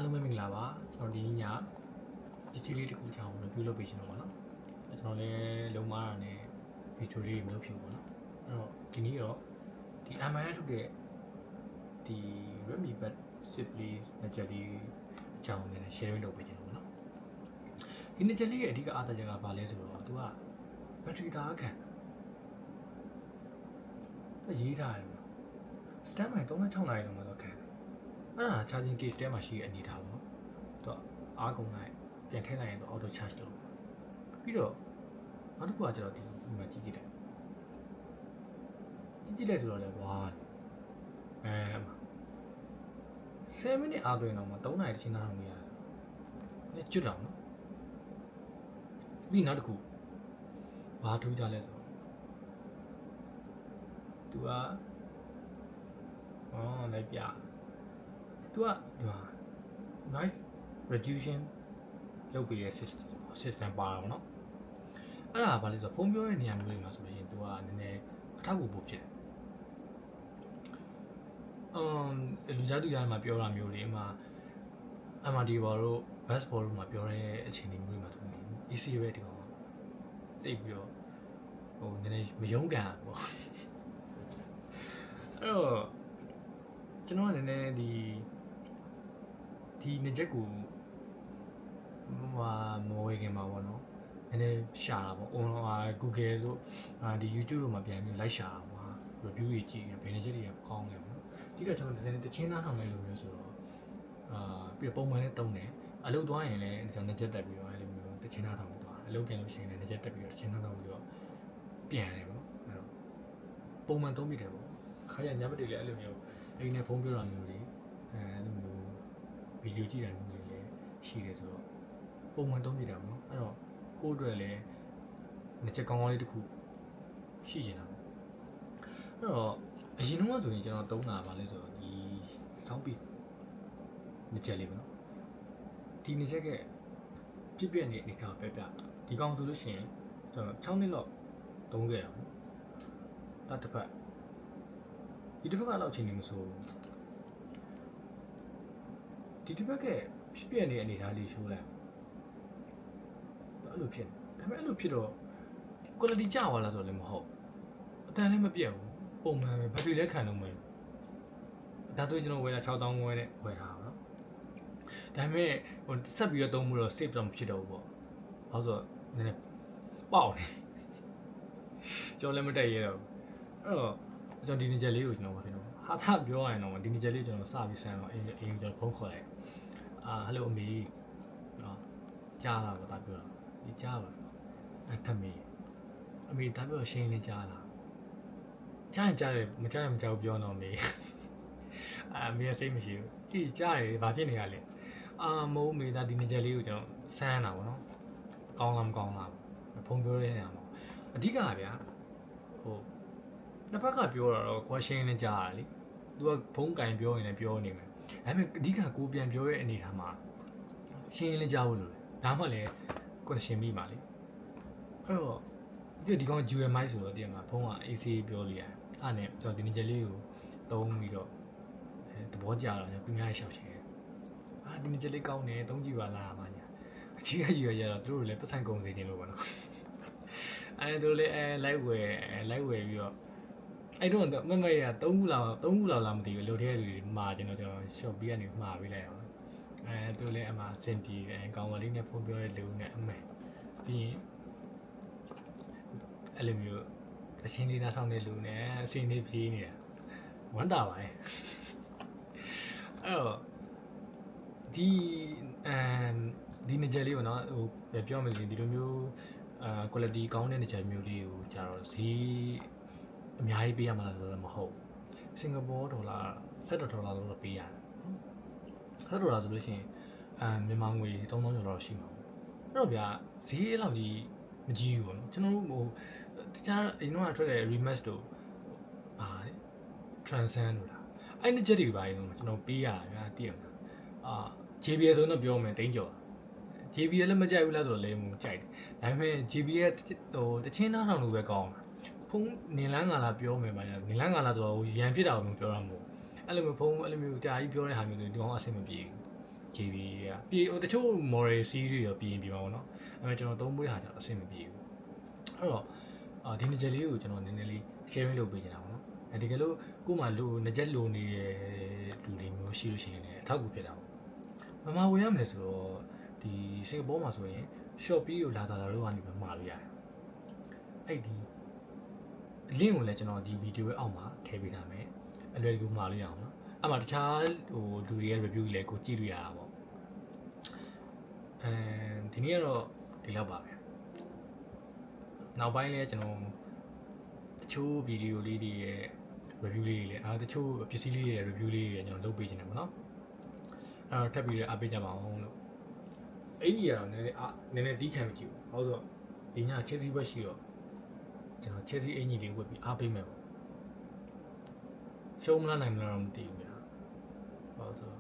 အားလုံးပဲမင်္ဂလာပါကျွန်တော်ဒီညဒီစီလေးတစ်ခုချောင်းလို့ပြုလုပ်ပေးရှင်တော့ပါနော်ကျွန်တော်လည်းလုံမားတာနဲ့ဗီဒီယိုလေးမလုပ်ဖြစ်ဘူးပေါ့နော်အဲ့တော့ဒီနေ့တော့ဒီ MI ထုတ်တဲ့ဒီ Redmi Pad 10 Plus နှစ်ချက်လေးအကြောင်းနဲ့ sharing လုပ်ပေးရှင်တော့ပါနော်ဒီနှစ်ချက်လေးရဲ့အဓိကအားသာချက်ကဘာလဲဆိုတော့သူက battery သားခံရေးထားတယ် standby 36နာရီလုံးတော့ခံတယ်အဲ့ဒါ charging case ထဲမှာရှိတဲ့အနေထားပေါ့သူကအားကုန်လိုက်ပြန်ထည့်လိုက်ရင်တော့ auto charge လုပ်ပြီးတော့နောက်တစ်ခုကကျတော့ဒီမှာကြည့်လိုက်ဆိုတော့လေကွာ7 minute အားသွင်းတော့မှ3နာရီတချင်းသားတော့မရဘူးကျွတ်တော့နော်ပြီးနောက်တစ်ခုဘာထူးကြလဲဆိုတော့သူကလိုက်ပြသူကဒီမှာ noise reduction လုပ်ပြီးတဲ့ system ပါတာပေါ့နော်အဲ့ဒါကဘာလဲဆိုတော့ဖုန်းပြောတဲ့နေရာမျိုးတွေမှာဆိုလို့ရှိရင်သူကနည်းနည်းအထောက်အကူပို့ဖြစ်တယ်လူကြားသူကြားမှာပြောတာမျိုးတွေမှာ MRD ဘော်တို့ bus ဘော်တို့မှာပြောတဲ့အခြေအနေမျိုးတွေမှာသူ AC ပဲဒီကောင်တိတ်ပြီးတော့နည်းနည်းမယုံကန်ပေါ့အဲ့တော့ကျွန်တော်ကလည်းနည်းနည်းဒီနှစ်ချက်ကိုမဝေခင်မှာပေါ့နော်နည်းနည်းရှာတာပေါ့ Google တို့ဒီ YouTube တို့မှာပြန်ပြီးလိုက်ရှာတာပေါ့ review တွေကြည့်ရင်ဘယ်နှစ်ချက်တွေကကောင်းလဲပေါ့နော်ဒီကကျွန်တော်တချင်းသားဆောင်မယ်လို့မျိုးဆိုတော့ပြီးတော့ပုံမှန်နဲ့တုံးတယ်အလုပ်သွားရင်လည်းကျွန်တော်နှစ်ချက်တက်ပြီးတော့အဲ့လိုမျိုးတချင်းသားဆောင်ပြီးသွားအလုပ်ပြန်လို့ရှိရင်လည်းနှစ်ချက်တက်ပြီးတော့တချင်းသားဆောင်ပြီးတော့ပြန်တယ်ပေါ့အဲ့တော့ပုံမှန်သုံးမိတယ်ပေါ့ခါရညဘက်တွေလည်းအဲ့လိုမျိုးအိမ်နဲ့ဖုန်းပြောတာမျိုးတွေအဲ့လိုမျိုးဗီဒီယိုကြည့်တာမျိုးတွေလည်းရှိတယ်ဆိုတော့ပုံမှန်သုံးပြတာပေါ့နော်အဲ့တော့ကိုယ့်အတွက်လည်းနှစ်ချက်ကောင်းကောင်းလေးတစ်ခုရှိနေတာပေါ့အဲ့တော့အရင်တော့ဆိုရင်ကျွန်တော်သုံးတာပါလဲဆိုတော့ဒီ sound piece နှစ်ချက်လေးပေါ့နော်ဒီနှစ်ချက်ကပြည့်ပြည့်နေအနေထားပဲပြဒီကောင်ဆိုလို့ရှိရင်ကျွန်တော်6နှစ်လောက်သုံးခဲ့တာပေါ့တတ်တစ်ဖက်ဒီတစ်ဖက်ကတော့အချိန်နေမဆိုဒီတစ်ဖက်ကဖြစ်ပြနေတဲ့အနေထားလေးရှိုးလိုက်အဲ့လိုဖြစ်ဒါပေမဲ့အဲ့လိုဖြစ်တော့ quality ကျသွားလားဆိုတော့လည်းမဟုတ်အတန်လည်းမပြတ်ဘူးပုံမှန်ပဲဘက်ထရီလည်းခံလို့မရဘူးဒါဆိုရင်ကျွန်တော်ဝယ်တာ6000ဝယ်တဲ့ဝယ်တာပါနော်ဒါပေမဲ့ဆက်ပြီးတော့သုံးမှုတော့ save တော့မဖြစ်တော့ဘူးပေါ့ဘာလို့ဆိုတော့နည်းနည်းပေါက်နေကျွန်တော်လည်းမတက်ရတော့အဲ့တော့ကျွန်တော်ဒီနေ့ချက်လေးကိုကျွန်တော်ပါဖြစ်တော့ဟာထပြောရရင်တော့ဒီနေ့ချက်လေးကျွန်တော်စပြီးဆန်းတော့အိမ်ကျွန်တော်ဖုန်းခေါ်လိုက်ဟယ်လိုအမေနော်ကြားလာပါဒါပြောတာဒီကြားပါထပ်မေးအမေဒါပြောရှင်းနေကြားလာကြားရင်ကြားတယ်မကြားရင်မကြားဘူးပြောတော့မေးအမေစိတ်မရှိဘူးအေးကြားတယ်ဘာဖြစ်နေရလဲမိုးမေးဒါဒီနေ့ချက်လေးကိုကျွန်တော်ဆန်းတာပေါ့နော်ကောင်းလားမကောင်းလားဖုန်းပြောတဲ့နေရာမှာအဓိကကဗျာနှစ်ဖက်ကပြောတာတော့ question နဲ့ကြားရတယ်လေသူကဖုန်းကင်ပြောရင်လည်းပြောနေမယ်ဒါပေမဲ့အဓိကကိုပြန်ပြောရဲ့အနေထားမှာရှင်းလေးကြားဖို့လိုတယ်ဒါမှလည်း connection မိပါလေအဲ့တော့ဒီကောင် UMI ဆိုတော့ဒီမှာဖုန်းက AC ပြောလို့ရတယ်အဲ့နဲ့ကျွန်တော်ဒီနေ့ချက်လေးကိုသုံးပြီးတော့သဘောကျတော့ပြင်းရရှောက်ချင်ဒီနေ့ချက်လေးကောင်းတယ်သုံးကြည့်ပါလားမညာအကြီးကြီးရတော့သူတို့လည်းပတ်ဆိုင်ကုန်စေခြင်းလို့ပေါ့နော်အဲ့တို့လည်းလိုက်ဝယ်ပြီးတော့အဲ့တော့မမရ3ခုလောက်မသိဘူးလိုတဲ့လူတွေမှာကျွန်တော် shop ပြီးကနေမှာပေးလိုက်အောင်သူလည်းအမှစင်ပြေကောင်းပါလေးနဲ့ဖုန်းပြောတဲ့လူနဲ့အမေပြီးရင်အဲ့လိုမျိုးအချင်းလေးနားဆောင်တဲ့လူနဲ့အစင်းလေးပြေးနေတာဝမ်းတာပါရဲ့အဲ့တော့ဒီနေကြလေးပေါ့နော်ပြောမယ်ဆိုရင်ဒီလိုမျိုးquality ကောင်းတဲ့နေကြမျိုးလေးကိုကြာတော့ဈေးအများကြီးပေးရမှာလားဆိုတော့မဟုတ်စင်ကာပူဒေါ်လာ$7လောက်ပေးရတယ်$7ဆိုလို့ရှိရင်မြန်မာငွေ3000ကျော်လောက်ရှိမှာအဲ့တော့ဗျာဈေးလောက်ကြီးမကြီးဘူးပေါ့နော်ကျွန်တော်တို့တခြားအိမ်တော့ထွက်တဲ့ remix တို့လေ transcend တို့လားအဲ့ဒီချက်တွေပါရင်ကျွန်တော်ပေးရတာဗျာတည်ရမှာJBL ဆိုတော့ပြောမယ်တိန်းကျော် JBL လည်းမကြိုက်ဘူးလားဆိုတော့လည်းကြိုက်တယ်ဒါပေမဲ့ JBL တချင်းသားထောင်လို့ပဲကောင်းတာဖုန်းနေလန်းငါလာပြောမယ်ပါညာနေလန်းငါလာဆိုတော့ရန်ဖြစ်တာကိုပြောတာမဟုတ်အဲ့လိုမျိုးဖုန်းအဲ့လိုမျိုးကြာကြီးပြောတဲ့ဟာမျိုးတွေဒီကောင်အဆင်မပြေဘူး JB ကပြေတချို့ model series တွေရောပြင်ပြပါဘောနော်အဲ့မဲ့ကျွန်တော်သုံးပွေးဟာကျတော့အဆင်မပြေဘူးအဲ့တော့ဒီနှစ်ချက်လေးကိုကျွန်တော်နည်းနည်းလေး sharing လုပ်ပေးချင်တာပေါ့နော်တကယ်လို့ကို့မှာနှစ်ချက်လိုနေတဲ့လူတွေမျိုးရှိလို့ရှိရင်လည်းအထောက်အကူဖြစ်တာပေါ့မမဝင်ရမယ်ဆိုတော့ဒီစင်ကာပူမှာဆိုရင် Shopee ကိုလာတာတော့ကနေပဲမှာလို့ရတယ်အဲ့ဒီ link ကိုလည်းကျွန်တော်ဒီ video ရဲ့အောက်မှာထည့်ပေးထားမယ်အလွယ်တကူမှာလို့ရအောင်နော်အဲ့မှာတခြားဟိုလူတွေရဲ့ review တွေလည်းကိုကြည့်လို့ရတာပေါ့ဒီနေ့ကတော့ဒီလောက်ပါပဲနောက်ပိုင်းလည်းကျွန်တော်တချို့ video လေးတွေရဲ့ review လေးတွေလည်းတချို့ပစ္စည်းလေးတွေရဲ့ review လေးတွေကျွန်တော်လုပ်ပေးချင်တယ်ပေါ့နော်အဲ့တော့ထပ်ပြီးတော့အားပေးကြပါအောင်လို့အဲ့ဒီကတော့နည်းနည်းတီးခံမကြည့်ဘူးဟုတ်ဆိုဒီည Chelsea ဘက်ရှိတော့ကျွန်တော် Chelsea အင်ကြီးလေးဝတ်ပြီးအားပေးမယ်ပေါ့ရှုံးမလားနိုင်မလားတော့မသိဘူးဗျာဟုတ်ဆို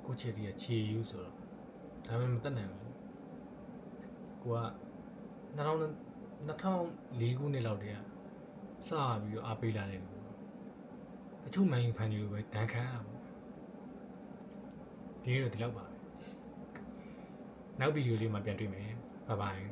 ကို Chelsea ကခြေယူဆိုတော့ဒါပေမဲ့မတက်နိုင်ဘူးကိုက2004ခုနှစ်လောက်တည်းကစပြီးတော့အားပေးလာတယ်တချို့မန်ယူဖန်တွေလိုပဲဒဏ်ခံရတာပေါ့ဒီနေ့တော့ဒီလောက်ပါပဲနောက်ဗီဒီယိုလေးမှာပြန်တွေ့မယ်ဘိုင်ဘိုင်